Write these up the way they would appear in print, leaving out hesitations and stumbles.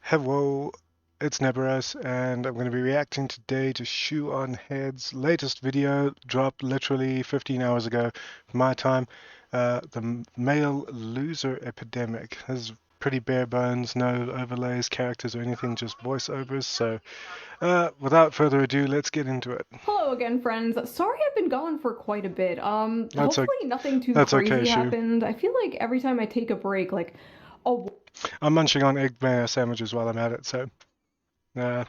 Hello, it's Neberos, and I'm going to be reacting today to ShoeOnHead's latest video, dropped literally 15 hours ago, my time, the male loser epidemic. This is pretty bare bones, no overlays, characters, or anything, just voiceovers. So, without further ado, let's get into it. Hello again, friends. Sorry I've been gone for quite a bit. That's Hopefully nothing too that's okay, crazy Shue. happened. I feel like every time I take a break, like, a I'm munching on egg mayo sandwiches while I'm at it, so, but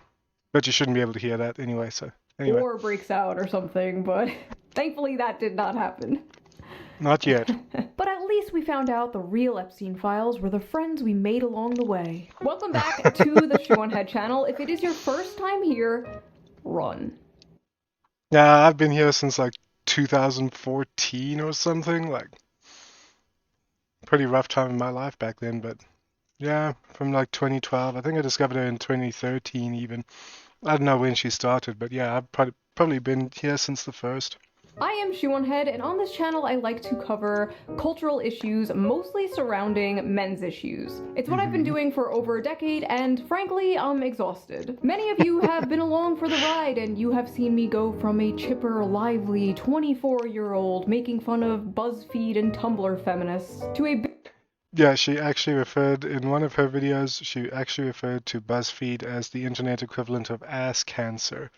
you shouldn't be able to hear that anyway. So, anyway, war breaks out or something, but thankfully that did not happen. not yet. But at least we found out the real Epstein files were the friends we made along the way. Welcome back to the ShoeOnHead channel. If it is your first time here, run. Yeah, I've been here since like 2014 or something, like pretty rough time in my life back then, but yeah, from like 2012. I think I discovered her in 2013 even. I don't know when she started, but yeah, I've probably been here since the first. I am ShoeOnHead, and on this channel I like to cover cultural issues mostly surrounding men's issues. It's what I've been doing for over a decade, and frankly, I'm exhausted. Many of you have been along for the ride, and you have seen me go from a chipper, lively 24-year-old making fun of BuzzFeed and Tumblr feminists to a Yeah, she actually referred, in one of her videos, she actually referred to BuzzFeed as the internet equivalent of ass cancer.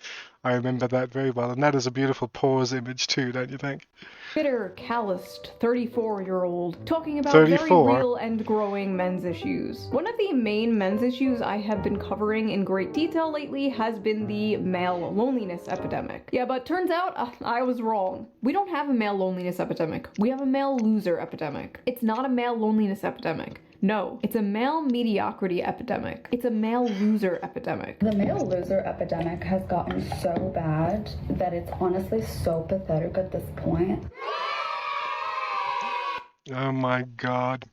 I remember that very well, and that is a beautiful pause image too, don't you think? bitter, calloused 34-year-old talking about very 34? real and growing men's issues. One of the main men's issues I have been covering in great detail lately has been the male loneliness epidemic. Yeah, but turns out I was wrong. We don't have a male loneliness epidemic. We have a male loser epidemic. It's not a male loneliness epidemic. No, it's a male mediocrity epidemic. It's a male loser epidemic. The male loser epidemic has gotten so bad that it's honestly so pathetic at this point. Oh my god.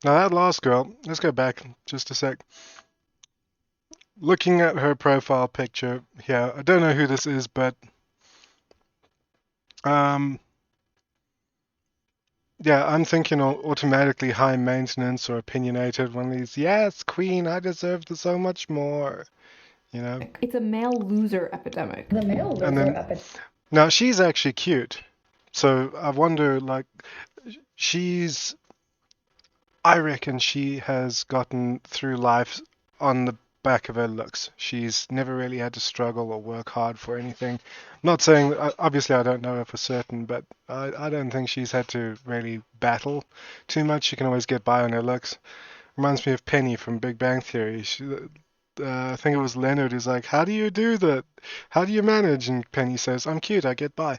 Now that last girl, let's go back just a sec. Looking at her profile picture here, I don't know who this is, but yeah, I'm thinking automatically high maintenance or opinionated. One of these, yes, queen, I deserve so much more. You know? It's a male loser epidemic. The male loser epidemic. Now she's actually cute. So I wonder, like, I reckon she has gotten through life on the back of her looks. She's never really had to struggle or work hard for anything. I'm not saying, obviously I don't know her for certain, but I don't think she's had to really battle too much. She can always get by on her looks. Reminds me of Penny from Big Bang Theory. I think it was Leonard who's like, how do you do that? How do you manage? And Penny says, I'm cute, I get by.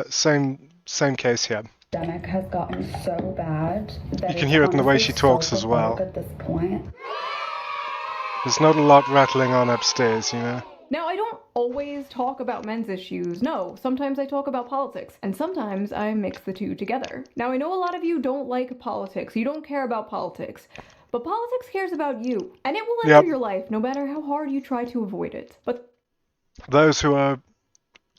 Same case here. Epidemic has gotten so bad that you can hear it in the way she talks as well. At this point. There's not a lot rattling on upstairs, you know? Now, I don't always talk about men's issues. No, sometimes I talk about politics, and sometimes I mix the two together. Now, I know a lot of you don't like politics. You don't care about politics. But politics cares about you, and it will enter your life no matter how hard you try to avoid it. But those who are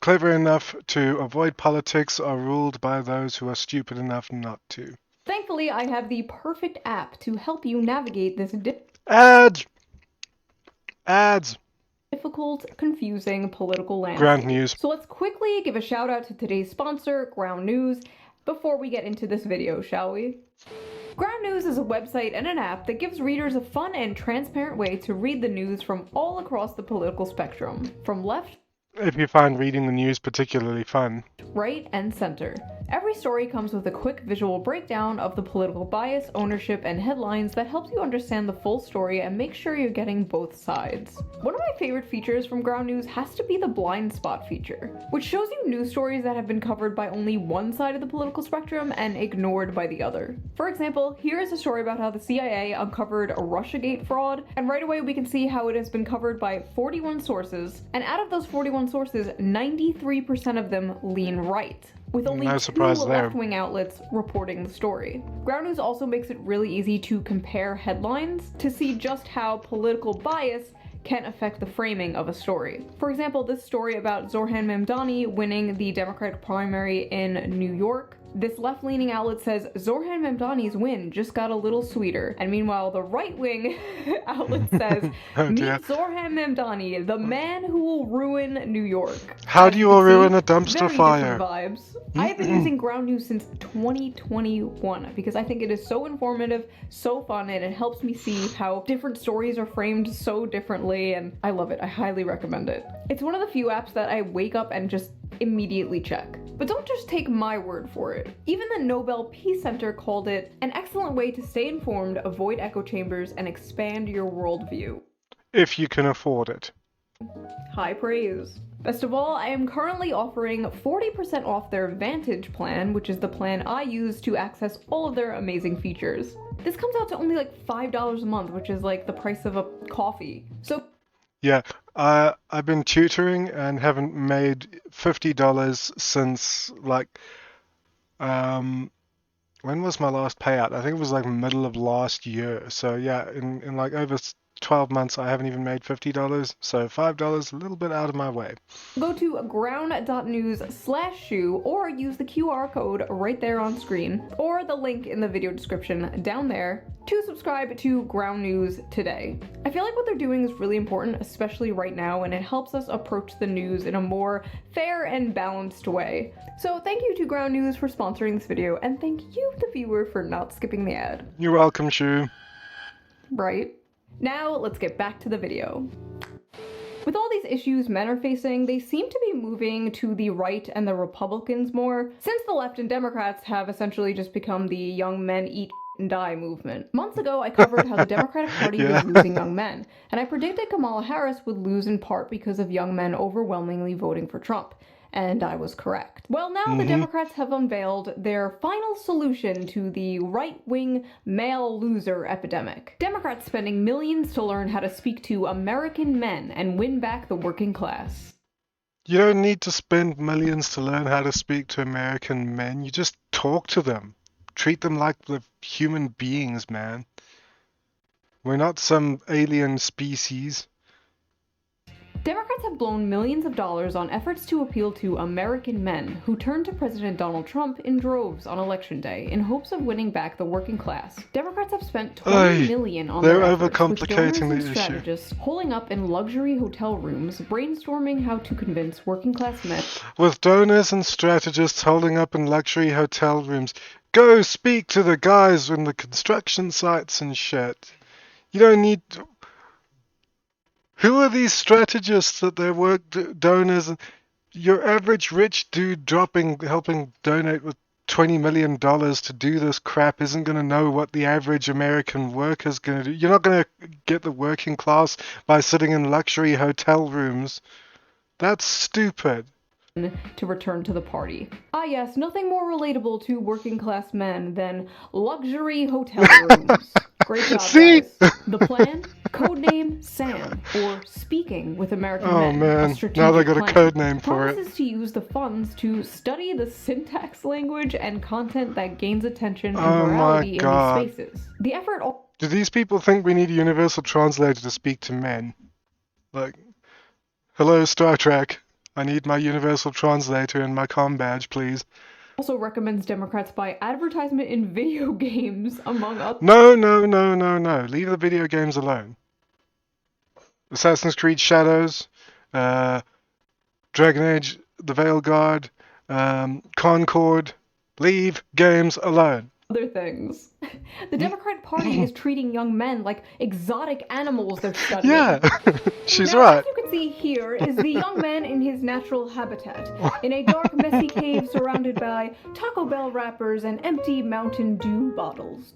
clever enough to avoid politics are ruled by those who are stupid enough not to. Thankfully, I have the perfect app to help you navigate this Ads! Difficult, confusing political landscape. Ground News. So let's quickly give a shout out to today's sponsor, Ground News, before we get into this video, shall we? Ground News is a website and an app that gives readers a fun and transparent way to read the news from all across the political spectrum, from left, if you find reading the news particularly fun, right, and center. Every story comes with a quick visual breakdown of the political bias, ownership, and headlines that helps you understand the full story and make sure you're getting both sides. One of my favorite features from Ground News has to be the blind spot feature, which shows you news stories that have been covered by only one side of the political spectrum and ignored by the other. For example, here is a story about how the CIA uncovered a Russiagate fraud, and right away we can see how it has been covered by 41 sources, and out of those 41 sources, 93% of them lean right, with only two left-wing outlets reporting the story. Ground News also makes it really easy to compare headlines to see just how political bias can affect the framing of a story. For example, this story about Zoran Mamdani winning the Democratic primary in New York This left-leaning outlet says Zorhan Memdani's win just got a little sweeter. And meanwhile, the right-wing outlet says, Oh meet dear. Zorhan Memdani, the man who will ruin New York. How As do you you can ruin see, a dumpster very fire? different vibes. I have been using Ground News since 2021 because I think it is so informative, so fun, and it helps me see how different stories are framed so differently, and I love it. I highly recommend it. It's one of the few apps that I wake up and just immediately check. But don't just take my word for it. Even the Nobel Peace Center called it an excellent way to stay informed, avoid echo chambers, and expand your worldview. If you can afford it. High praise. Best of all, I am currently offering 40% off their Vantage plan, which is the plan I use to access all of their amazing features. This comes out to only like $5 a month, which is like the price of a coffee. So Yeah, I've been tutoring and haven't made $50 since like when was my last payout? I think it was like middle of last year. So yeah, in like over 12 months I haven't even made $50. So $5 a little bit out of my way. go to ground.news/shoe or use the QR code right there on screen or the link in the video description down there to subscribe to Ground News today. I feel like what they're doing is really important, especially right now, and it helps us approach the news in a more fair and balanced way. So thank you to Ground News for sponsoring this video, and thank you, the viewer, for not skipping the ad. You're welcome, Shoo. Right? Now, let's get back to the video. With all these issues men are facing, they seem to be moving to the right and the Republicans more, since the left and Democrats have essentially just become the young men eat and die movement. Months ago, I covered how the Democratic Party was losing young men, and I predicted Kamala Harris would lose in part because of young men overwhelmingly voting for Trump. And I was correct. Well, now the Democrats have unveiled their final solution to the right-wing male loser epidemic. Democrats spending millions to learn how to speak to American men and win back the working class. You don't need to spend millions to learn how to speak to American men. You just talk to them. Treat them like the human beings, man. We're not some alien species. Democrats have blown millions of dollars on efforts to appeal to American men who turned to President Donald Trump in droves on Election Day in hopes of winning back the working class. Democrats have spent $20 million on they're their efforts, with overcomplicating donors and the issue. strategists holing up in luxury hotel rooms, brainstorming how to convince working class men. With donors and strategists holding up in luxury hotel rooms, go speak to the guys in the construction sites and shit. You don't need to... Who are these strategists that they work donors? Your average rich dude helping donate with $20 million to do this crap isn't going to know what the average American worker's going to do. You're not going to get the working class by sitting in luxury hotel rooms. That's stupid. To return to the party. Ah yes, nothing more relatable to working class men than luxury hotel rooms. Great job, See? guys. The plan? Codename Sam, or Speaking with American Oh Men. man, A strategic now they got a plan. code name for it. Promises to use the funds to study the syntax language and content that gains attention and Oh my virality in God. these spaces. The effort Do these people think we need a universal translator to speak to men? Like, hello Star Trek, I need my universal translator and my comm badge, please. also recommends Democrats buy advertisement in video games, among other. No. Leave the video games alone. Assassin's Creed Shadows, Dragon Age, The Veil Guard, Concord. Leave games alone. Other things. The Democratic Party is treating young men like exotic animals they're studying. Yeah, she's Now, right. as you can see here is the young man in his natural habitat, in a dark, messy cave surrounded by Taco Bell wrappers and empty Mountain Dew bottles.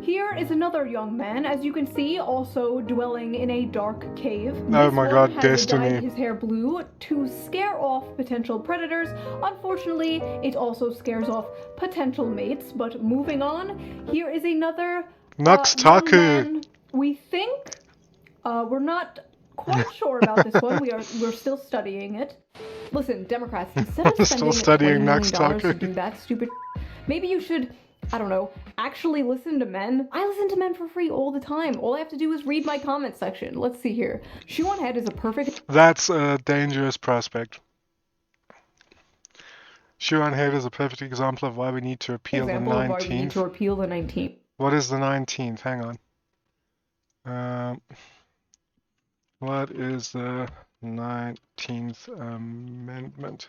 Here is another young man, as you can see, also dwelling in a dark cave. Oh my God, has Destiny. dyed his hair blue to scare off potential predators. Unfortunately, it also scares off potential mates. But moving on, here is another Nux young Taku. man. We think we're not quite sure about this one. We're still studying it. Listen, Democrats, instead of Still spending studying $20 Nux million Taku. to do that stupid, maybe you should, I don't know, actually listen to men. I listen to men for free all the time. All I have to do is read my comment section. Let's see here. ShoeOnHead is a perfect That's a dangerous prospect. ShoeOnHead is a perfect example of why we need to repeal the Example of why we need 19th. to repeal the 19th. What is the 19th? Hang on. What is the 19th Amendment?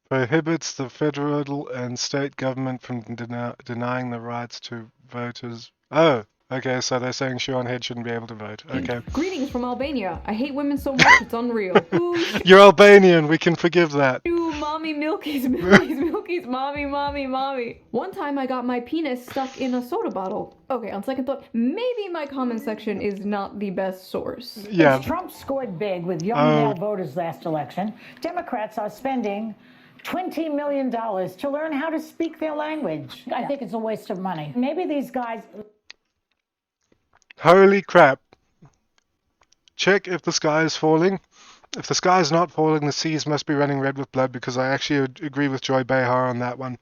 Prohibits the federal and state government from denying the rights to voters. Oh, okay, so they're saying ShoeOnHead shouldn't be able to vote. Okay. Greetings from Albania. I hate women so much, it's unreal. Ooh, You're Albanian, we can forgive that. Shoo, mommy, milkies, mommy. One time I got my penis stuck in a soda bottle. Okay, on second thought, maybe my comment section is not the best source. Yeah. As Trump scored big with young male voters last election, Democrats are spending $20 million to learn how to speak their language. I think it's a waste of money. Maybe these guys... Holy crap. Check if the sky is falling. If the sky is not falling, the seas must be running red with blood, because I actually agree with Joy Behar on that one.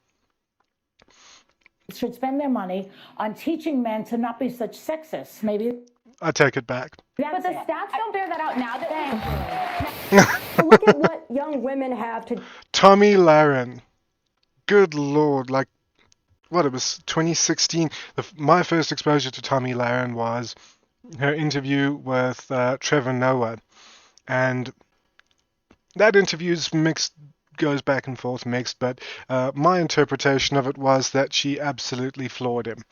should spend their money on teaching men to not be such sexists. Maybe... I take it back. But the stats don't bear that out now that look at what young women have to... Tommy Lahren. Good lord, like, what, it was 2016. My first exposure to Tommy Lahren was her interview with Trevor Noah. And that interview's mixed, goes back and forth mixed, but my interpretation of it was that she absolutely floored him,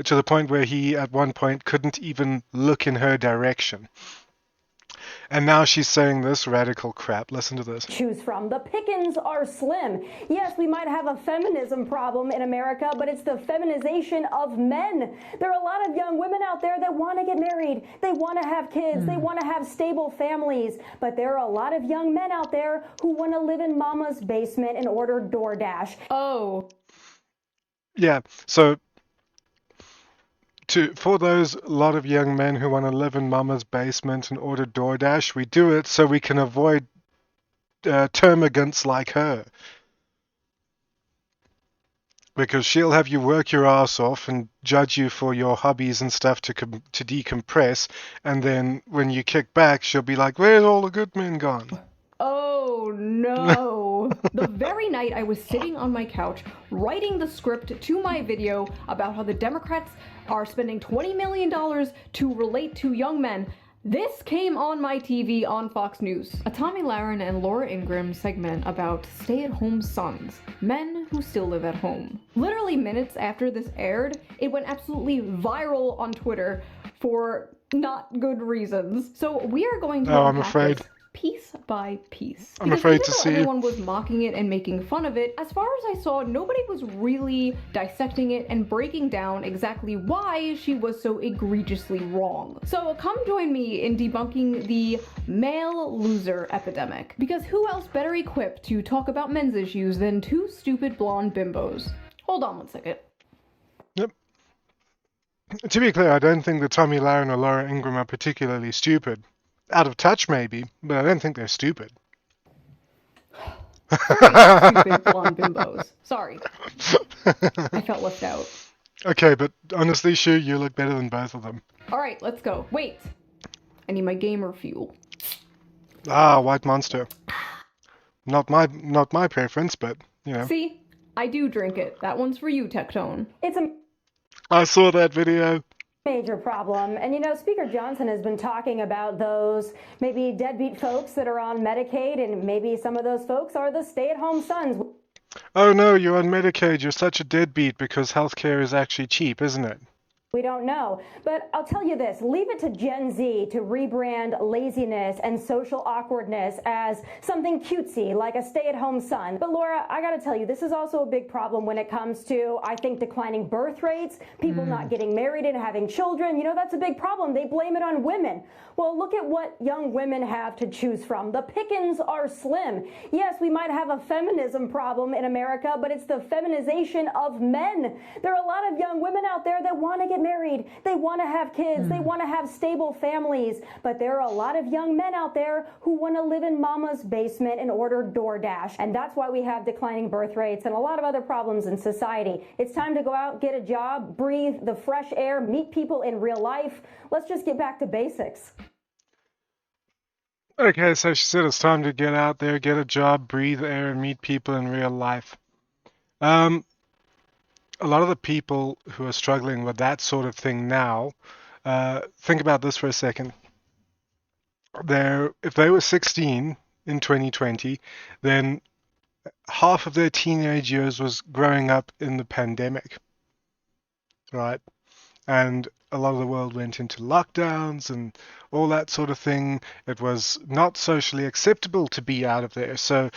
to the point where he at one point couldn't even look in her direction. And now she's saying this radical crap. Listen to this. Choose from. The pickings are slim. Yes, we might have a feminism problem in America, but it's the feminization of men. There are a lot of young women out there that want to get married. They want to have kids. They want to have stable families. But there are a lot of young men out there who want to live in mama's basement and order DoorDash. Oh. Yeah, so for those lot of young men who want to live in mama's basement and order DoorDash, we do it so we can avoid termagants like her. Because she'll have you work your ass off and judge you for your hobbies and stuff to decompress, and then when you kick back, she'll be like, "Where's all the good men gone?" Oh no. The very night I was sitting on my couch writing the script to my video about how the Democrats are spending $20 million to relate to young men, this came on my TV on Fox News. A Tommy Lahren and Laura Ingraham segment about stay-at-home sons, men who still live at home. Literally minutes after this aired, it went absolutely viral on Twitter for not good reasons. So we are going to I'm afraid. this piece by piece. I'm afraid to even though see. Everyone was mocking it and making fun of it. As far as I saw, nobody was really dissecting it and breaking down exactly why she was so egregiously wrong. So come join me in debunking the male loser epidemic. Because who else better equipped to talk about men's issues than two stupid blonde bimbos? Hold on one second. Yep. To be clear, I don't think that Tommy Lahren or Laura Ingraham are particularly stupid. Out of touch, maybe, but I don't think they're stupid. Stupid blonde bimbos. Sorry. I felt left out. Okay, but honestly, Shue, you look better than both of them. Alright, let's go. Wait. I need my gamer fuel. Ah, White Monster. Not my preference, but, you know. See? I do drink it. That one's for you, Tectone. It's a I saw that video. major problem. And you know, Speaker Johnson has been talking about those maybe deadbeat folks that are on Medicaid, and maybe some of those folks are the stay-at-home sons. Oh no, you're on Medicaid, you're such a deadbeat because healthcare is actually cheap, isn't it? We don't know. But I'll tell you this, leave it to Gen Z to rebrand laziness and social awkwardness as something cutesy, like a stay-at-home son. But Laura, I gotta tell you, this is also a big problem when it comes to, I think, declining birth rates, people not getting married and having children. You know, that's a big problem. They blame it on women. Well, look at what young women have to choose from. The pickings are slim. Yes, we might have a feminism problem in America, but it's the feminization of men. There are a lot of young women out there that want to get married. They want to have kids. They want to have stable families. But there are a lot of young men out there who want to live in mama's basement and order DoorDash. And that's why we have declining birth rates and a lot of other problems in society. It's time to go out, get a job, breathe the fresh air, meet people in real life. Let's just get back to basics. Okay, so she said it's time to get out there, get a job, breathe air, and meet people in real life. Um, a lot of the people who are struggling with that sort of thing now, think about this for a second. If they were 16 in 2020, then half of their teenage years was growing up in the pandemic, right? And a lot of the world went into lockdowns and all that sort of thing. It was not socially acceptable to be out of there. So,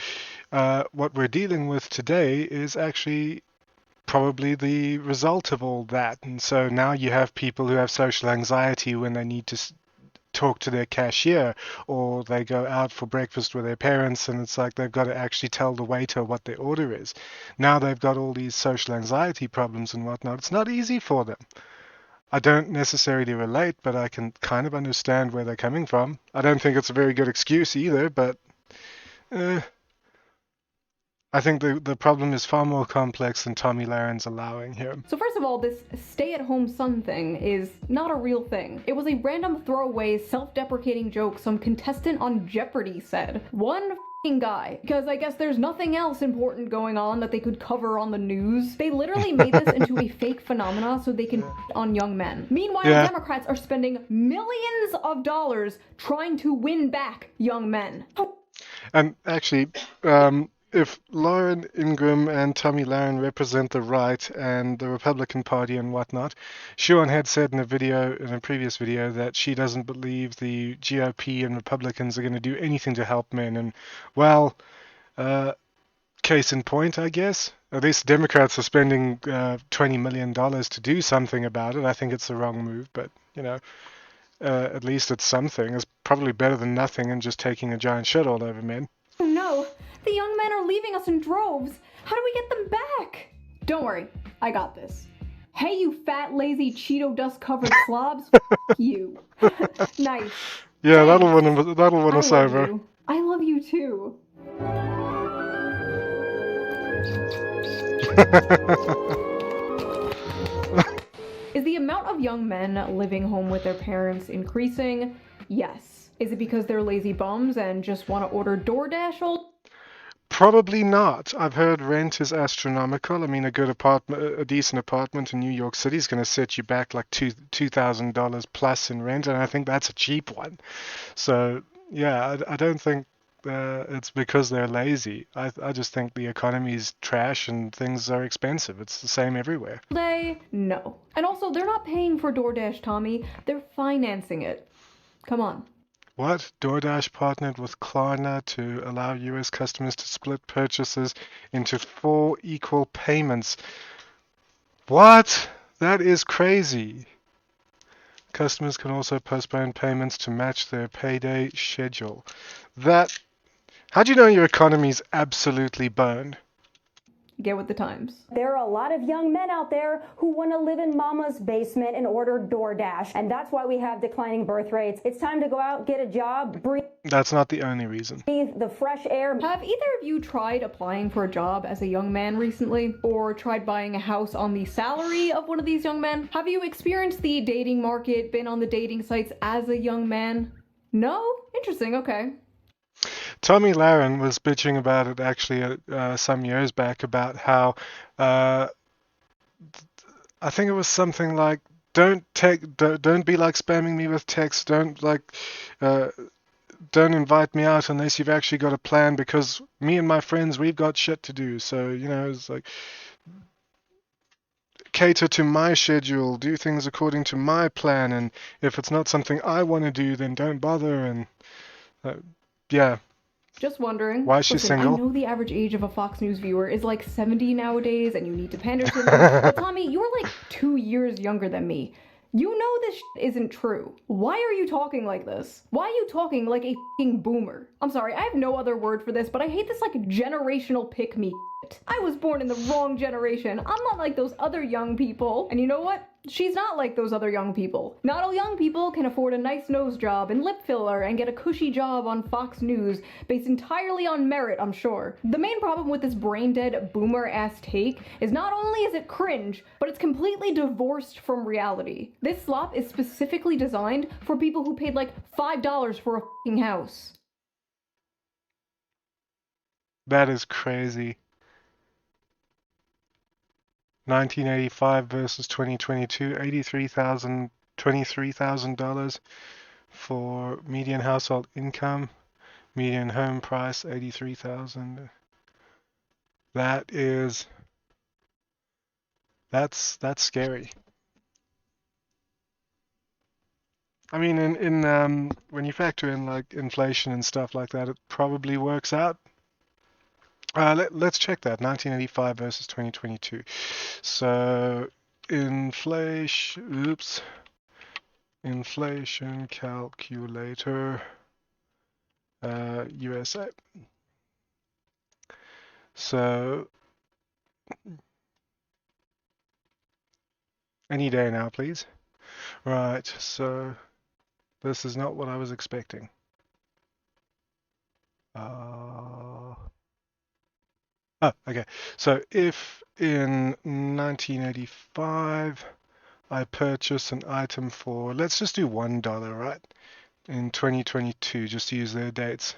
what we're dealing with today is actually probably the result of all that. And so now you have people who have social anxiety when they need to talk to their cashier, or they go out for breakfast with their parents, and it's like they've got to actually tell the waiter what their order is. Now they've got all these social anxiety problems and whatnot. It's not easy for them. I don't necessarily relate, but I can kind of understand where they're coming from. I don't think it's a very good excuse either, but I think the problem is far more complex than Tommy Laren's allowing here. So first of all, this stay-at-home son thing is not a real thing. It was a random throwaway, self-deprecating joke some contestant on Jeopardy said. One f***ing guy. Because I guess there's nothing else important going on that they could cover on the news. They literally made this into a fake phenomena so they can on young men. Meanwhile, Democrats are spending millions of dollars trying to win back young men. And actually, if Lauren Ingram and Tommy Laren represent the right and the Republican Party and whatnot, ShoeOnHead said in a previous video, that she doesn't believe the GOP and Republicans are going to do anything to help men. And, well, case in point, I guess. At least Democrats are spending $20 million to do something about it. I think it's the wrong move, but, at least it's something. It's probably better than nothing and just taking a giant shit all over men. Oh no, the young men are leaving us in droves. How do we get them back? Don't worry, I got this. Hey, you fat, lazy, Cheeto dust-covered slobs. F*** you. Nice. Yeah, that'll win us over. You. I love you too. Is the amount of young men living home with their parents increasing? Yes. Is it because they're lazy bums and just want to order DoorDash all? Probably not. I've heard rent is astronomical. I mean, a decent apartment in New York City is going to set you back like $2,000 plus in rent, and I think that's a cheap one. So yeah, I don't think it's because they're lazy. I just think the economy's trash and things are expensive. It's the same everywhere. No. And also, they're not paying for DoorDash, Tommy. They're financing it. Come on. What? DoorDash partnered with Klarna to allow US customers to split purchases into 4 equal payments. What? That is crazy. Customers can also postpone payments to match their payday schedule. How do you know your economy's absolutely boned? Get with the times. There are a lot of young men out there who want to live in mama's basement and order DoorDash. And that's why we have declining birth rates. It's time to go out, get a job, breathe. That's not the only reason. The fresh air. Have either of you tried applying for a job as a young man recently? Or tried buying a house on the salary of one of these young men? Have you experienced the dating market, been on the dating sites as a young man? No? Interesting, okay. Tommy Laren was bitching about it actually some years back, about how I think it was something like, don't be like spamming me with texts, don't invite me out unless you've actually got a plan, because me and my friends, we've got shit to do. So it's like, cater to my schedule, do things according to my plan, and if it's not something I want to do, then don't bother. And yeah. Just wondering. Why is she single? I know the average age of a Fox News viewer is like 70 nowadays, and you need to pander to them. But Tommy, you're like 2 years younger than me. You know this isn't true. Why are you talking like this? Why are you talking like a f***ing boomer? I'm sorry, I have no other word for this, but I hate this like generational pick-me shit. I was born in the wrong generation. I'm not like those other young people. And you know what? She's not like those other young people. Not all young people can afford a nice nose job and lip filler and get a cushy job on Fox News based entirely on merit, I'm sure. The main problem with this brain-dead boomer-ass take is not only is it cringe, but it's completely divorced from reality. This slop is specifically designed for people who paid like $5 for a f***ing house. That is crazy. 1985 versus 2022, $23,000 for median household income, median home price 83,000. That's scary. I mean, in when you factor in like inflation and stuff like that, it probably works out. Let's check that 1985 versus 2022. So inflation calculator, USA. So any day now, please. Right. So this is not what I was expecting. Okay. So if in 1985 I purchase an item for, let's just do $1, right? In 2022, just to use their dates.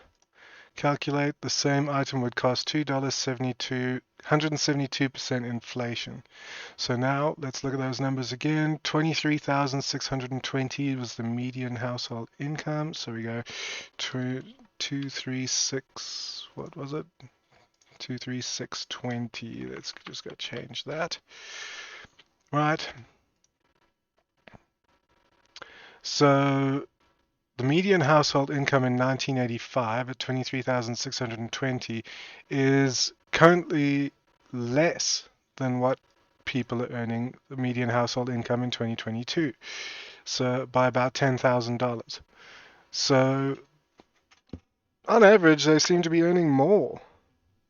Calculate the same item would cost $2.72, 172% inflation. So now let's look at those numbers again. 23,620 was the median household income. So we go 236, what was it? 23620. Let's just go change that. Right. So the median household income in 1985 at 23,620 is currently less than what people are earning the median household income in 2022. So by about $10,000. So on average, they seem to be earning more,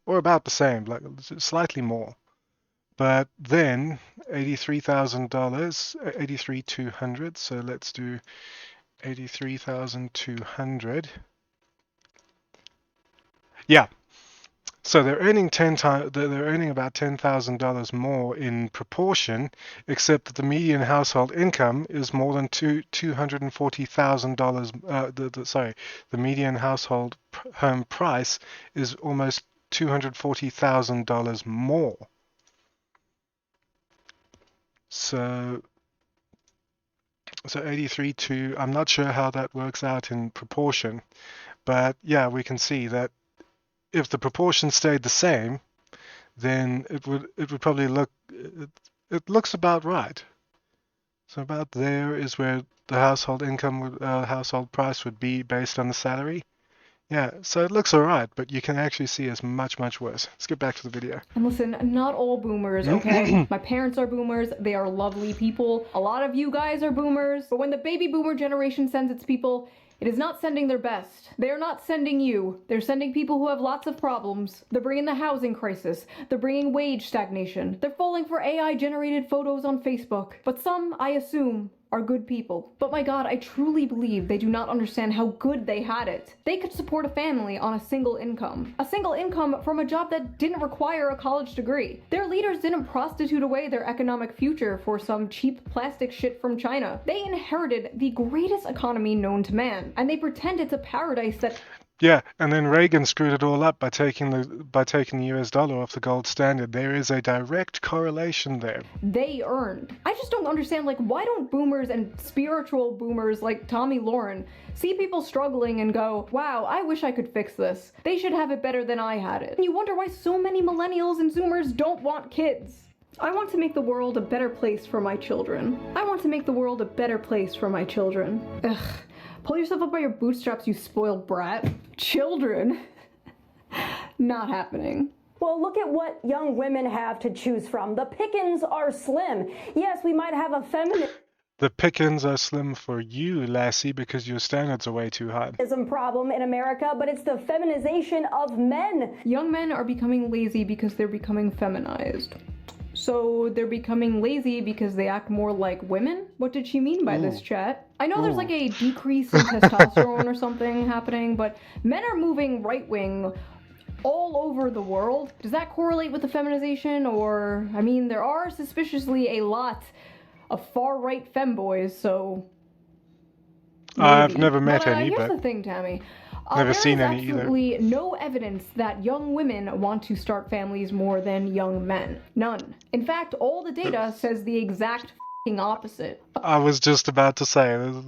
or about the same, like slightly more. But then $83,000, 83,200. So let's do 83,200. Yeah. So they're earning they're earning about $10,000 more in proportion, except that the median household income is more than $240,000. The median household home price is almost $240,000 more. So 83 to, I'm not sure how that works out in proportion, but yeah, we can see that if the proportion stayed the same, then it would probably it looks about right. So about there is where the household income household price would be based on the salary. Yeah, so it looks alright, but you can actually see it's much, much worse. Let's get back to the video. And listen, not all boomers, okay? My parents are boomers. They are lovely people. A lot of you guys are boomers. But when the baby boomer generation sends its people, it is not sending their best. They are not sending you. They're sending people who have lots of problems. They're bringing the housing crisis. They're bringing wage stagnation. They're falling for AI-generated photos on Facebook. But some, I assume, are good people. But my god, I truly believe they do not understand how good they had it. They could support a family on a single income. A single income from a job that didn't require a college degree. Their leaders didn't prostitute away their economic future for some cheap plastic shit from China. They inherited the greatest economy known to man, and they pretend it's a paradise that... Yeah, and then Reagan screwed it all up by taking the US dollar off the gold standard. There is a direct correlation there. They earned. I just don't understand, like, why don't boomers and spiritual boomers like Tommy Lauren see people struggling and go, wow, I wish I could fix this. They should have it better than I had it. And you wonder why so many millennials and zoomers don't want kids. I want to make the world a better place for my children. I want to make the world a better place for my children. Ugh. Pull yourself up by your bootstraps, you spoiled brat. Children. Not happening. Well, look at what young women have to choose from. The pickings are slim. Yes, we might have a feminist... The pickings are slim for you, lassie, because your standards are way too high. ...problem in America, but it's the feminization of men. Young men are becoming lazy because they're becoming feminized. So they're becoming lazy because they act more like women? What did she mean by this, chat? I know there's like a decrease in testosterone or something happening, but men are moving right-wing all over the world. Does that correlate with the feminization? Or, I mean, there are suspiciously a lot of far-right femboys, so... maybe. I've never met any, here's but... the thing, Tammy. Never seen There any is either. absolutely no evidence that young women want to start families more than young men. None. In fact, all the data says the exact f***ing opposite. I was just about to say, there's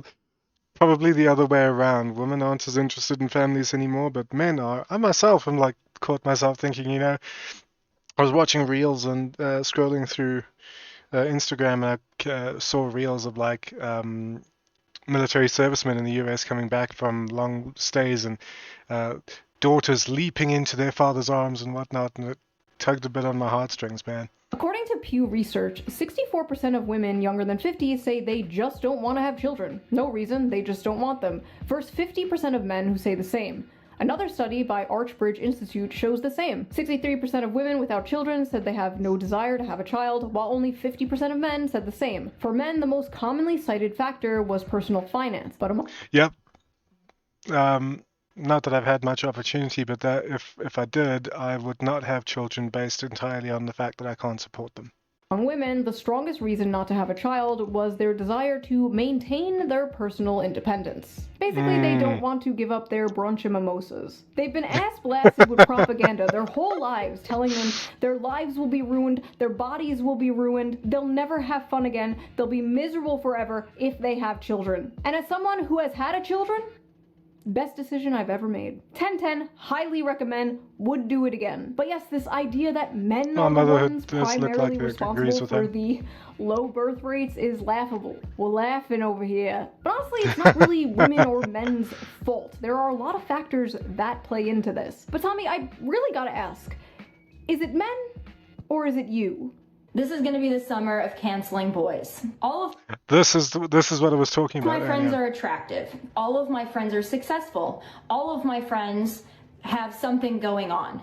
probably the other way around. Women aren't as interested in families anymore, but men are. I myself am like caught myself thinking, I was watching reels and scrolling through Instagram, and I saw reels of like military servicemen in the US coming back from long stays, and daughters leaping into their father's arms and whatnot, and it tugged a bit on my heartstrings, man. According to Pew Research, 64% of women younger than 50 say they just don't want to have children. No reason, they just don't want them. Versus 50% of men who say the same. Another study by Archbridge Institute shows the same. 63% of women without children said they have no desire to have a child, while only 50% of men said the same. For men, the most commonly cited factor was personal finance. But Yep. Not that I've had much opportunity, but that if I did, I would not have children based entirely on the fact that I can't support them. among women, the strongest reason not to have a child was their desire to maintain their personal independence. Basically, they don't want to give up their brunch and mimosas. They've been ass-blasted with propaganda their whole lives, telling them their lives will be ruined, their bodies will be ruined, they'll never have fun again, they'll be miserable forever if they have children. And as someone who has had a children, best decision I've ever made. 10/10, highly recommend, would do it again. But yes, this idea that men are the ones primarily responsible for the low birth rates is laughable. We're laughing over here. But honestly, it's not really women or men's fault. There are a lot of factors that play into this. But Tommy, I really gotta ask, is it men or is it you? This is going to be the summer of canceling boys. All of This is what I was talking about. my friends are attractive. All of my friends are successful. All of my friends have something going on.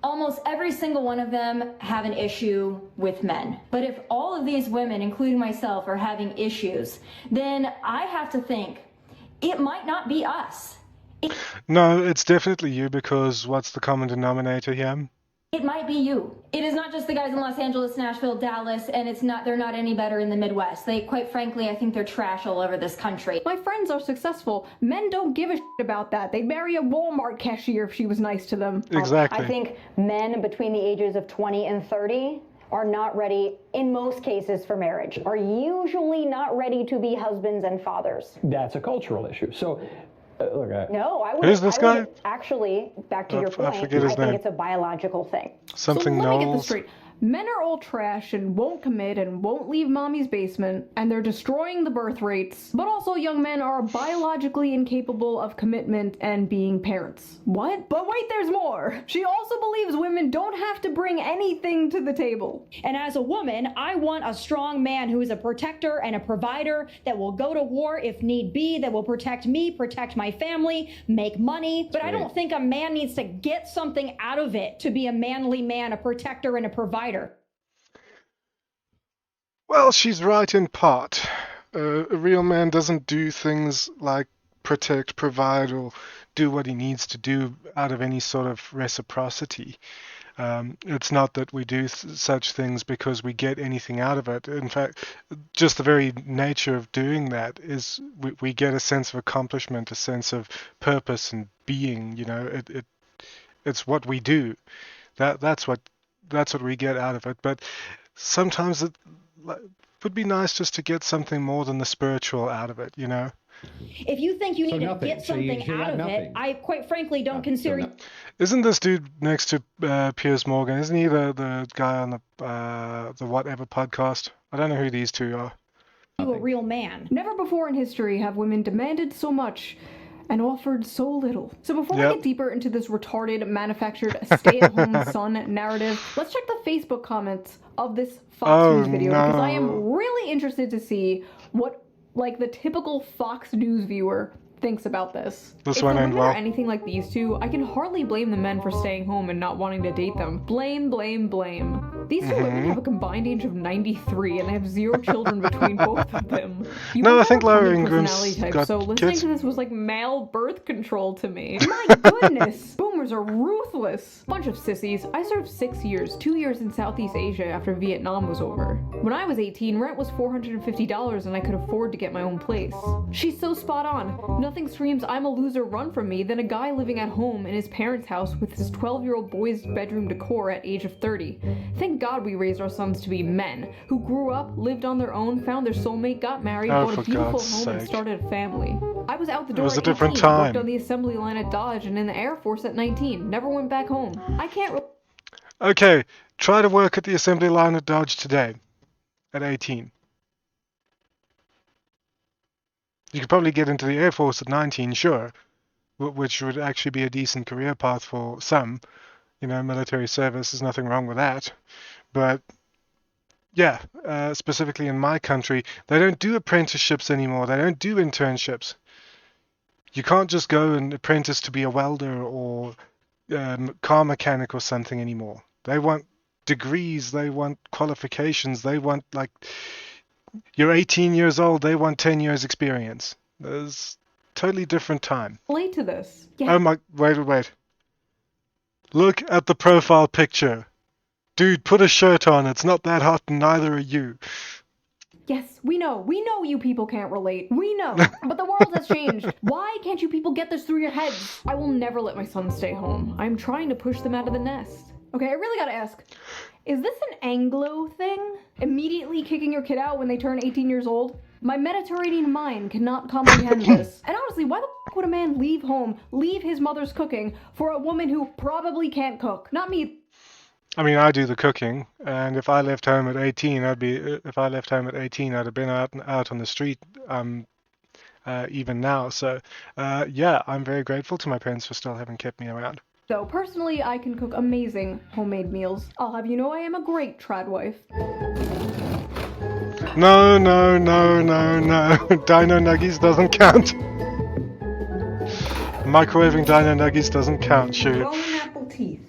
Almost every single one of them have an issue with men. But if all of these women, including myself, are having issues, then I have to think it might not be us. No, it's definitely you, because what's the common denominator here? It might be you. It is not just the guys in Los Angeles, Nashville, Dallas, and they're not any better in the Midwest. Quite frankly, I think they're trash all over this country. My friends are successful. Men don't give a shit about that. They'd marry a Walmart cashier if she was nice to them. Exactly. I think men between the ages of 20 and 30 are not ready, in most cases, for marriage, are usually not ready to be husbands and fathers. That's a cultural issue. So, look, No, I would. Who's this guy? Actually, back to your point, I forget his think name. it's a biological thing. Something so let me get this Knowles. straight. Men are all trash and won't commit and won't leave mommy's basement, and they're destroying the birth rates. But also young men are biologically incapable of commitment and being parents. What? But wait, there's more. She also believes women don't have to bring anything to the table. And as a woman, I want a strong man who is a protector and a provider that will go to war if need be, that will protect me, protect my family, make money. But I don't think a man needs to get something out of it to be a manly man, a protector and a provider. Well, she's right in part. A real man doesn't do things like protect, provide, or do what he needs to do out of any sort of reciprocity. It's not that we do such things because we get anything out of it. In fact, just the very nature of doing that is we get a sense of accomplishment, a sense of purpose and being. It's what we do. That's what we get out of it. But sometimes it would be nice just to get something more than the spiritual out of it, If you think you need to nothing. get So you something got out of it, nothing. I quite frankly don't consider Isn't this dude next to Piers Morgan? Isn't he the guy on the whatever podcast? I don't know who these two are. you a real man. Never before in history have women demanded so much and offered so little. So before we Yep. get deeper into this retarded, manufactured, stay-at-home son narrative, let's check the Facebook comments of this Fox News video, because I am really interested to see what, the typical Fox News viewer thinks about this. This If one the ain't women are well. anything like these two, I can hardly blame the men for staying home and not wanting to date them. Blame, blame, blame. These two women have a combined age of 93, and they have 0 children between both of them. You No, both I think have a Laura common Ingram's personality type, got so listening kids. to this was like male birth control to me. My goodness! Boomers are ruthless. Bunch of sissies. I served 6 years, 2 years in Southeast Asia after Vietnam was over. When I was 18, rent was $450 and I could afford to get my own place. She's so spot on. Nothing nothing screams I'm a loser run from me than a guy living at home in his parents' house with his 12-year-old boy's bedroom decor at age of 30. Thank God we raised our sons to be men, who grew up, lived on their own, found their soulmate, got married, bought a beautiful home, and started a family. I was out the door It was a at different 18, worked time. on the assembly line at Dodge and in the Air Force at 19, never went back home. I can't... Okay, try to work at the assembly line at Dodge today, at 18. You could probably get into the Air Force at 19, sure, which would actually be a decent career path for some. You know, military service, there's nothing wrong with that. But, yeah, specifically in my country, they don't do apprenticeships anymore. They don't do internships. You can't just go and apprentice to be a welder or car mechanic or something anymore. They want degrees, they want qualifications, they want, like, you're 18 years old, they want 10 years experience. There's totally different time. Relate to this. Yeah. Oh my, wait. Look at the profile picture. Dude, put a shirt on, it's not that hot and neither are you. Yes, we know you people can't relate. We know. But the world has changed. Why can't you people get this through your heads? I will never let my sons stay home. I'm trying to push them out of the nest. Okay, I really gotta ask, is this an Anglo thing? Immediately kicking your kid out when they turn 18 years old? My Mediterranean mind cannot comprehend this. And honestly, why the f*** would a man leave home, leave his mother's cooking, for a woman who probably can't cook? Not me. I mean, I do the cooking, and if I left home at 18, I'd have been out on the street even now. So, yeah, I'm very grateful to my parents for still having kept me around. So, personally, I can cook amazing homemade meals. I'll have you know I am a great trad wife. No. Dino Nuggies doesn't count. Microwaving Dino Nuggies doesn't count, Shue. Roman apple teeth.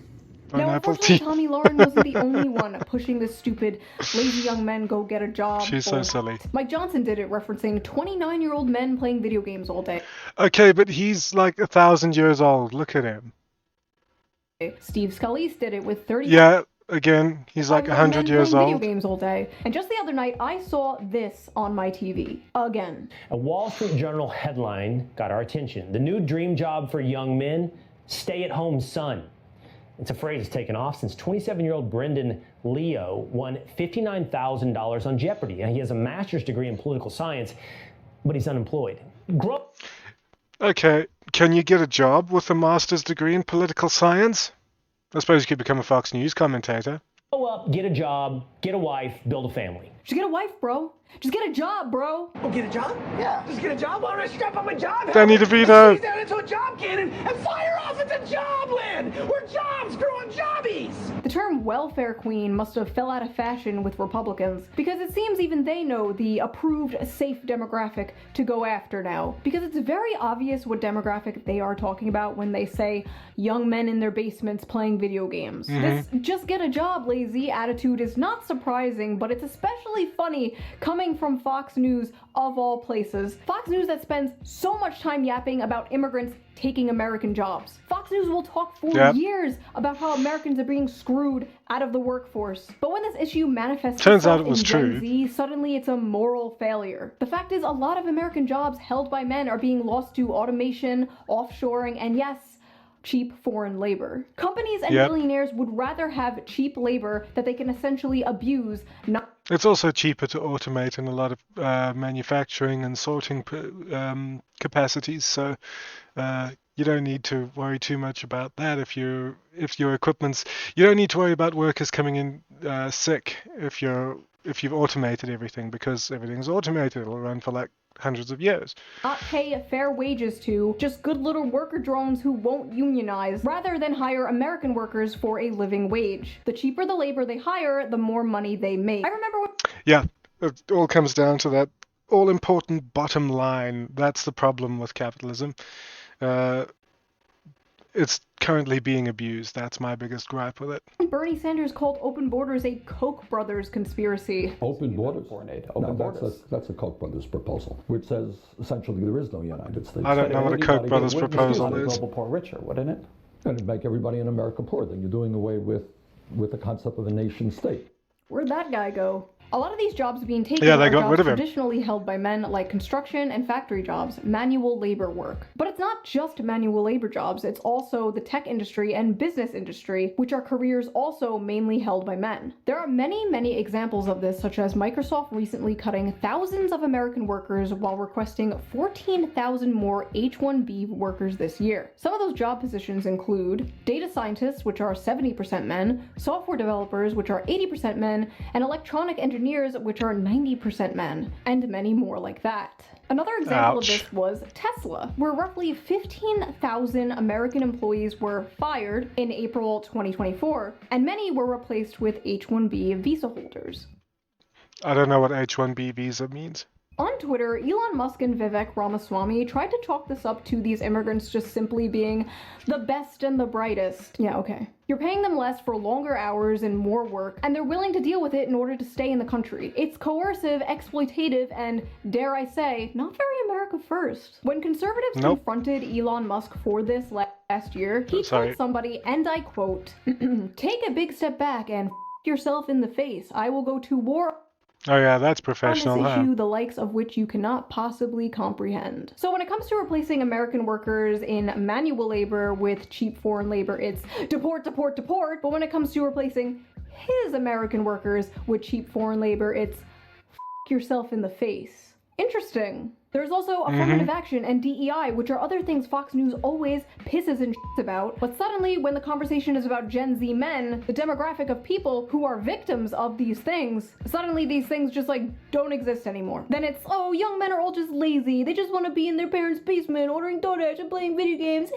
Roman Now, apple unfortunately, teeth. Tommy Lauren wasn't the only one pushing this stupid, lazy young men go get a job. She's so silly. Mike Johnson did it, referencing 29-year-old men playing video games all day. Okay, but he's like 1,000 years old. Look at him. Steve Scalise did it with 30. Yeah, again, he's like 100 years playing old. Video games all day. And just the other night, I saw this on my TV again. A Wall Street Journal headline got our attention. The new dream job for young men: stay-at-home son. It's a phrase that's taken off since 27-year-old Brendan Leo won $59,000 on Jeopardy. Now, he has a master's degree in political science, but he's unemployed. Okay, can you get a job with a master's degree in political science? I suppose you could become a Fox News commentator. Grow up, get a job, get a wife, build a family. Just get a wife, bro. Just get a job, bro. Oh, get a job? Yeah. Just get a job? Why don't I strap up a job? Danny DeVito. Squeeze down into a job cannon and fire off into Jobland, where jobs grow on jobbies. The term welfare queen must have fell out of fashion with Republicans, because it seems even they know the approved safe demographic to go after now. Because it's very obvious what demographic they are talking about when they say young men in their basements playing video games. This just get a job lazy attitude is not surprising, but it's especially funny coming from Fox News of all places. Fox News that spends so much time yapping about immigrants taking American jobs. Fox News will talk for years about how Americans are being screwed out of the workforce. But when this issue manifests itself in Gen Z, suddenly it's a moral failure. The fact is, a lot of American jobs held by men are being lost to automation, offshoring, and yes, cheap foreign labor. Companies and billionaires would rather have cheap labor that they can essentially abuse, not... It's also cheaper to automate in a lot of manufacturing and sorting capacities, so you don't need to worry too much about that. If your equipment's, you don't need to worry about workers coming in sick if you've automated everything, because everything's automated. It'll run for like hundreds of years. Not pay fair wages to just good little worker drones who won't unionize, rather than hire American workers for a living wage. The cheaper the labor they hire, the more money they make. I remember when... Yeah, it all comes down to that all-important bottom line. That's the problem with capitalism. It's currently being abused. That's my biggest gripe with it. Bernie Sanders called open borders a Koch brothers conspiracy. Open borders? That's a Koch brothers proposal, which says essentially there is no United States. I don't know what a Koch brothers proposal is. Global poor richer, wouldn't it? And it'd make everybody in America poor. Then you're doing away with the concept of a nation state. Where'd that guy go? A lot of these jobs being taken Yeah, they are got jobs rid of him. traditionally held by men, like construction and factory jobs, manual labor work. But it's not just manual labor jobs, it's also the tech industry and business industry, which are careers also mainly held by men. There are many examples of this, such as Microsoft recently cutting thousands of American workers while requesting 14,000 more H-1B workers this year. Some of those job positions include data scientists, which are 70% men, software developers, which are 80% men, and electronic engineers, which are 90% men, and many more like that. Another example of this was Tesla, where roughly 15,000 American employees were fired in April 2024, and many were replaced with H-1B visa holders. I don't know what H-1B visa means. On Twitter, Elon Musk and Vivek Ramaswamy tried to chalk this up to these immigrants just simply being the best and the brightest. Yeah, okay. You're paying them less for longer hours and more work, and they're willing to deal with it in order to stay in the country. It's coercive, exploitative, and, dare I say, not very America first. When conservatives confronted Elon Musk for this last year, he told somebody, and I quote, "Take a big step back and yourself in the face. I will go to war Oh yeah, that's professional, on this issue, huh? the likes of which you cannot possibly comprehend." So when it comes to replacing American workers in manual labor with cheap foreign labor, it's deport, deport, deport. But when it comes to replacing his American workers with cheap foreign labor, it's yourself in the face. Interesting. There's also affirmative action and DEI, which are other things Fox News always pisses and shits about. But suddenly, when the conversation is about Gen Z men, the demographic of people who are victims of these things, suddenly these things just like don't exist anymore. Then it's, oh, young men are all just lazy. They just want to be in their parents' basement ordering DoorDash and playing video games.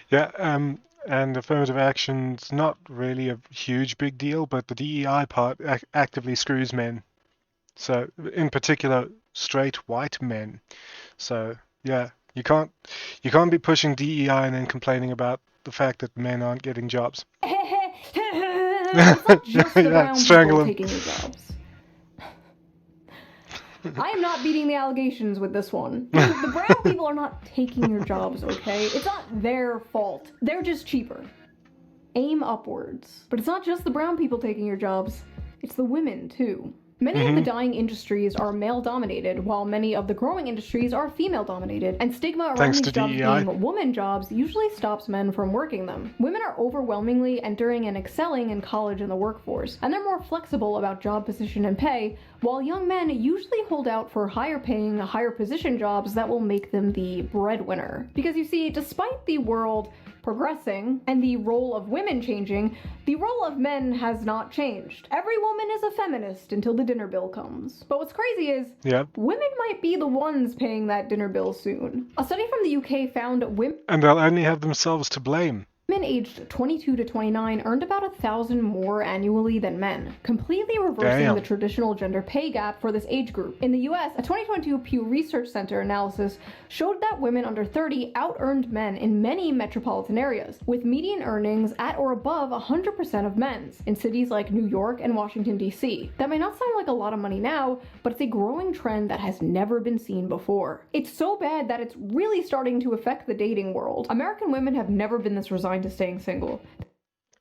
Yeah, and affirmative action's not really a huge big deal, but the DEI part actively screws men. So, in particular, straight white men. So, yeah, you can't be pushing DEI and then complaining about the fact that men aren't getting jobs. It's not just the brown people taking your jobs. I am not beating the allegations with this one. The brown people are not taking your jobs, okay? It's not their fault. They're just cheaper. Aim upwards. But it's not just the brown people taking your jobs. It's the women, too. Many of the dying industries are male-dominated, while many of the growing industries are female-dominated, and stigma around these jobs being woman jobs usually stops men from working them. Women are overwhelmingly entering and excelling in college and the workforce, and they're more flexible about job position and pay, while young men usually hold out for higher-paying, higher-position jobs that will make them the breadwinner. Because you see, despite the world progressing and the role of women changing, the role of men has not changed. Every woman is a feminist until the dinner bill comes. But what's crazy is, women might be the ones paying that dinner bill soon. A study from the UK found women... And they'll only have themselves to blame. Women aged 22 to 29 earned about 1,000 more annually than men, completely reversing the traditional gender pay gap for this age group. In the US, a 2022 Pew Research Center analysis showed that women under 30 out-earned men in many metropolitan areas, with median earnings at or above 100% of men's, in cities like New York and Washington, D.C. That may not sound like a lot of money now, but it's a growing trend that has never been seen before. It's so bad that it's really starting to affect the dating world. American women have never been this resigned to staying single.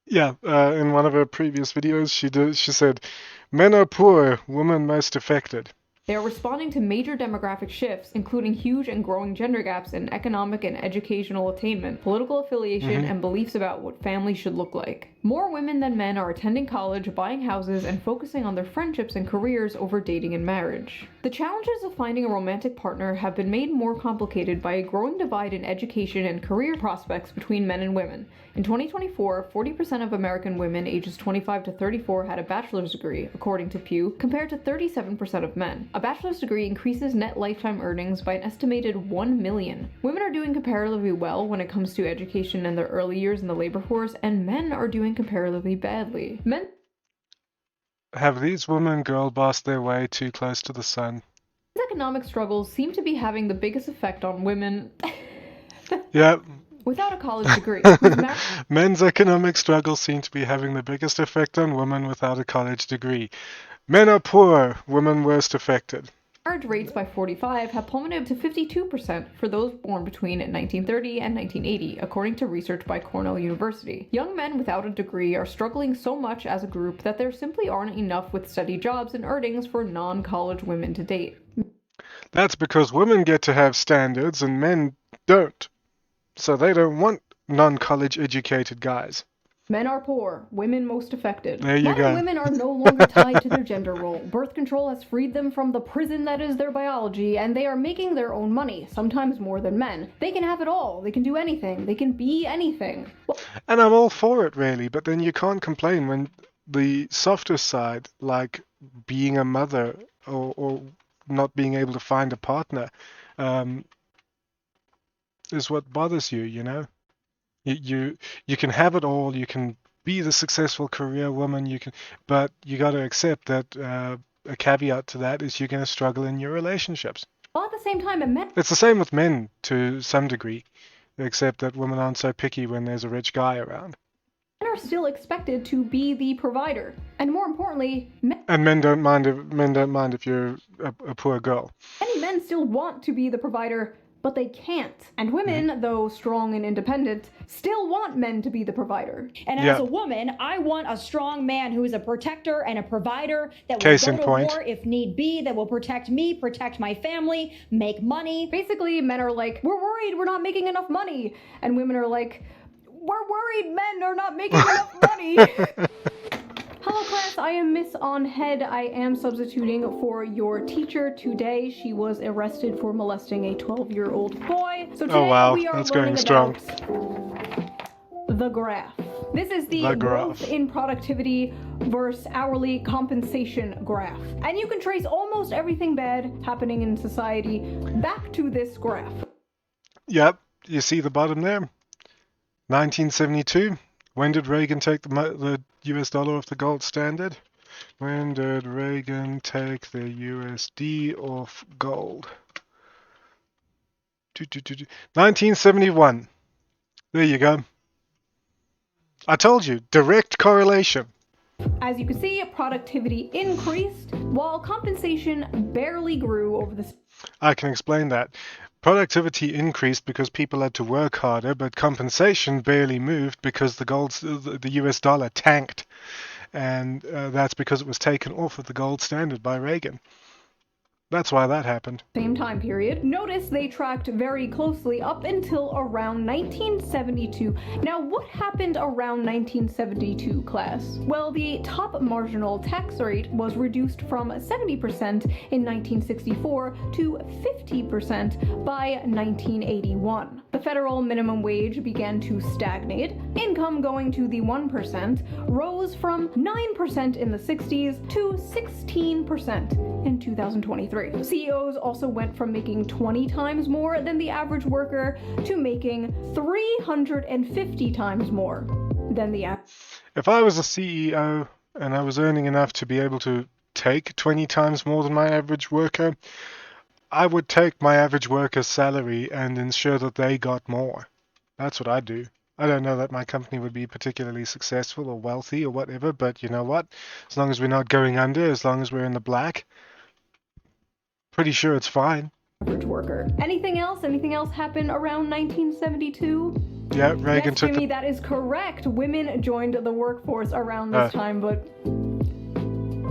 Yeah, in one of her previous videos, she said, "Men are poor, women most affected." They are responding to major demographic shifts, including huge and growing gender gaps in economic and educational attainment, political affiliation, and beliefs about what family should look like. More women than men are attending college, buying houses, and focusing on their friendships and careers over dating and marriage. The challenges of finding a romantic partner have been made more complicated by a growing divide in education and career prospects between men and women. In 2024, 40% of American women ages 25 to 34 had a bachelor's degree, according to Pew, compared to 37% of men. A bachelor's degree increases net lifetime earnings by an estimated $1 million. Women are doing comparatively well when it comes to education in their early years in the labor force, and men are doing comparatively badly. Have these women girl-bossed their way too close to the sun? Economic struggles seem to be having the biggest effect on women without a college degree. Men's economic struggles seem to be having the biggest effect on women without a college degree. Men are poor, women worst affected. Marriage rates by 45 have plummeted to 52% for those born between 1930 and 1980, according to research by Cornell University. Young men without a degree are struggling so much as a group that there simply aren't enough with steady jobs and earnings for non-college women to date. That's because women get to have standards and men don't. So they don't want non-college educated guys. Men are poor, women most affected. There you go. Modern women are no longer tied to their gender role. Birth control has freed them from the prison that is their biology, and they are making their own money, sometimes more than men. They can have it all. They can do anything. They can be anything. And I'm all for it, really, but then you can't complain when the softer side, like being a mother or not being able to find a partner, is what bothers you, you know? You can have it all, you can be the successful career woman, but you got to accept that a caveat to that is you're going to struggle in your relationships. While at the same time, men... It's the same with men to some degree, except that women aren't so picky when there's a rich guy around. Men are still expected to be the provider, and more importantly, men don't mind if you're a poor girl. Many men still want to be the provider, but they can't. And women, though strong and independent, still want men to be the provider. And as a woman, I want a strong man who is a protector and a provider that will Case go in to point. war if need be, that will protect me, protect my family, make money. Basically, men are like, we're worried we're not making enough money. And women are like, we're worried men are not making enough money. Hello class, I am Miss On Head. I am substituting for your teacher today. She was arrested for molesting a 12-year-old boy. So today we are that's learning going strong. About the graph. This is the growth in productivity versus hourly compensation graph. And you can trace almost everything bad happening in society back to this graph. Yep, you see the bottom there? 1972. When did Reagan take the US dollar off the gold standard? When did Reagan take the USD off gold? 1971. There you go. I told you, direct correlation. As you can see, productivity increased while compensation barely grew over the... I can explain that. Productivity increased because people had to work harder, but compensation barely moved because the US dollar tanked. And that's because it was taken off of the gold standard by Reagan. That's why that happened. Same time period. Notice they tracked very closely up until around 1972. Now, what happened around 1972, class? Well, the top marginal tax rate was reduced from 70% in 1964 to 50% by 1981. The federal minimum wage began to stagnate. Income going to the 1% rose from 9% in the 60s to 16% in 2023. CEOs also went from making 20 times more than the average worker to making 350 times more than the average. If I was a CEO and I was earning enough to be able to take 20 times more than my average worker, I would take my average worker's salary and ensure that they got more. That's what I'd do. I don't know that my company would be particularly successful or wealthy or whatever, but you know what? As long as we're not going under, as long as we're in the black, pretty sure it's fine. Average worker. Anything else? Anything else happen around 1972? Yeah, Reagan took Jimmy, that is correct. Women joined the workforce around this time, but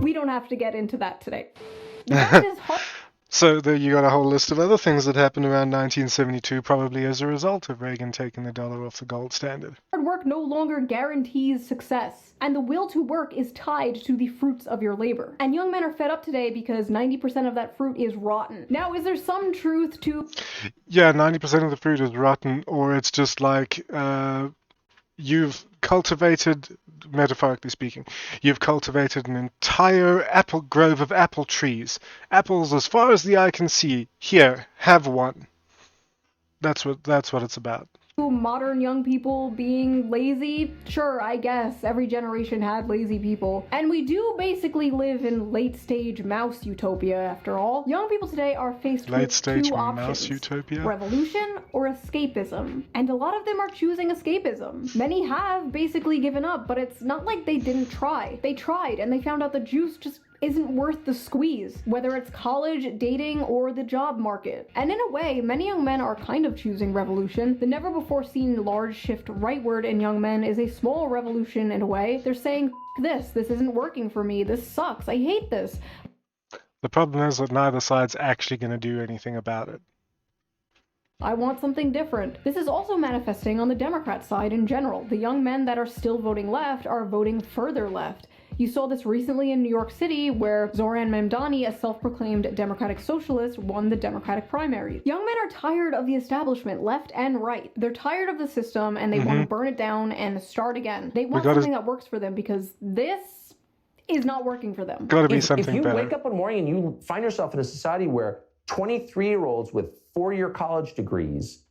we don't have to get into that today. That is hard. So there you got a whole list of other things that happened around 1972, probably as a result of Reagan taking the dollar off the gold standard. Hard work no longer guarantees success, and the will to work is tied to the fruits of your labor. And young men are fed up today because 90% of that fruit is rotten. Now, is there some truth to... Yeah, 90% of the fruit is rotten, or it's just like you've cultivated, metaphorically speaking, you've cultivated an entire apple grove of apple trees. Apples as far as the eye can see. Here, have one. That's what it's about. Modern young people being lazy? Sure, I guess. Every generation had lazy people. And we do basically live in late-stage mouse utopia, after all. Young people today are faced with two options. Utopia? Revolution or escapism. And a lot of them are choosing escapism. Many have basically given up, but it's not like they didn't try. They tried, and they found out the juice just isn't worth the squeeze, whether it's college, dating, or the job market. And in a way, many young men are kind of choosing revolution. The never-before-seen large shift rightward in young men is a small revolution in a way. They're saying, this isn't working for me, this sucks, I hate this. The problem is that neither side's actually going to do anything about it. I want something different. This is also manifesting on the Democrat side in general. The young men that are still voting left are voting further left. You saw this recently in New York City, where Zoran Mamdani, a self-proclaimed Democratic socialist, won the Democratic primary. Young men are tired of the establishment, left and right. They're tired of the system, and they want to burn it down and start again. They want something that works for them, because this is not working for them. Gotta be something if you better. wake up one morning and you find yourself in a society where 23-year-olds with four-year college degrees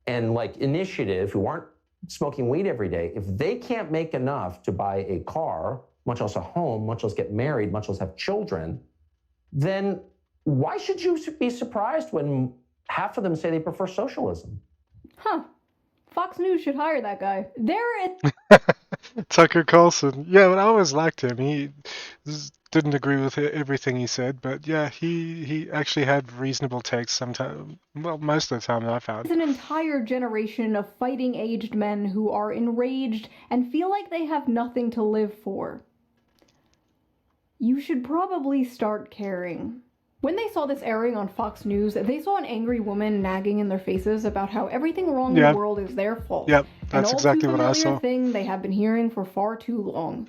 and like initiative who aren't smoking weed every day, if they can't make enough to buy a car, much less a home, much less get married, much less have children, then why should you be surprised when half of them say they prefer socialism? Huh. Fox News should hire that guy. There it Tucker Carlson. Yeah, but I always liked him. He didn't agree with everything he said, but yeah, he actually had reasonable takes sometimes. Well, most of the time I found. It's an entire generation of fighting-aged men who are enraged and feel like they have nothing to live for. You should probably start caring. When they saw this airing on Fox News, they saw an angry woman nagging in their faces about how everything wrong in the world is their fault. Yep, that's exactly what I saw. An thing they have been hearing for far too long.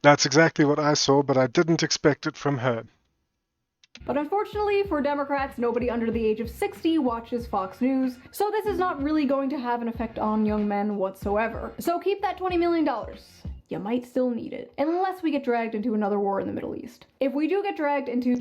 That's exactly what I saw, but I didn't expect it from her. But unfortunately for Democrats, nobody under the age of 60 watches Fox News, so this is not really going to have an effect on young men whatsoever. So keep that $20 million. You might still need it, unless we get dragged into another war in the Middle East. If you do get dragged into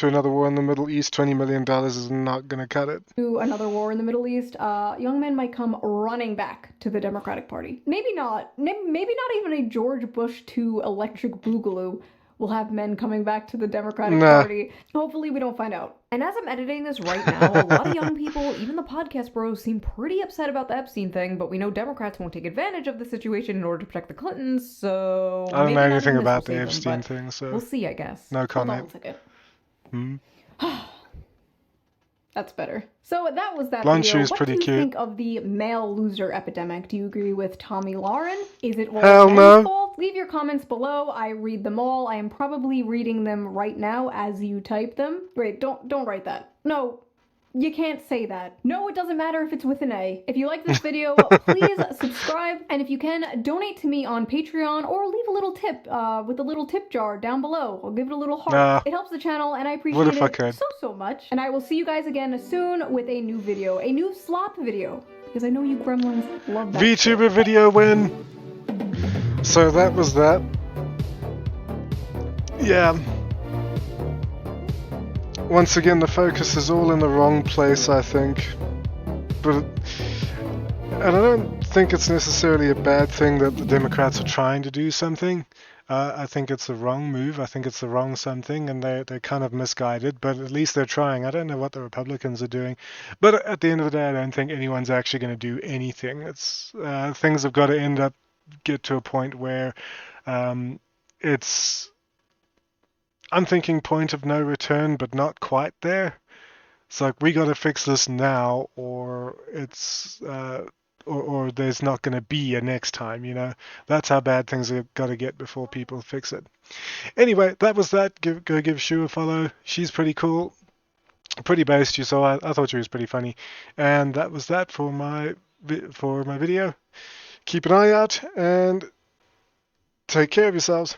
another war in the Middle East, $20 million is not going to cut it. Another war in the Middle East, young men might come running back to the Democratic Party. Maybe not even a George Bush II electric boogaloo will have men coming back to the Democratic Party. Hopefully we don't find out. And as I'm editing this right now, a lot of young people, even the podcast bros, seem pretty upset about the Epstein thing, but we know Democrats won't take advantage of the situation in order to protect the Clintons, so... I don't know anything about the Epstein thing, so... We'll see, I guess. No comment. Hold on a second. That's better. So that was that Lunch video. is What pretty do you cute. think of the male loser epidemic? Do you agree with Tommy Lauren? Is it all Hell men's no. fault? Leave your comments below. I read them all. I am probably reading them right now as you type them. Wait, don't write that. No. You can't say that. No, it doesn't matter if it's with an A. If you like this video, please subscribe. And if you can, donate to me on Patreon or leave a little tip with the little tip jar down below. I'll give it a little heart. It helps the channel and I appreciate it so much. And I will see you guys again soon with a new video. A new slop video. Because I know you gremlins love that. VTuber video win! So that was that. Yeah. Once again, the focus is all in the wrong place, I think. And I don't think it's necessarily a bad thing that the Democrats are trying to do something. I think it's the wrong move. I think it's the wrong something, and they're kind of misguided, but at least they're trying. I don't know what the Republicans are doing. But at the end of the day, I don't think anyone's actually going to do anything. It's things have got to get to a point where it's... I'm thinking point of no return, but not quite there. It's like, we got to fix this now, or it's or there's not going to be a next time, you know. That's how bad things have got to get before people fix it. Anyway, that was that. Go give Shue a follow. She's pretty cool, pretty based. You saw. I thought she was pretty funny, and that was that for my video. Keep an eye out and take care of yourselves.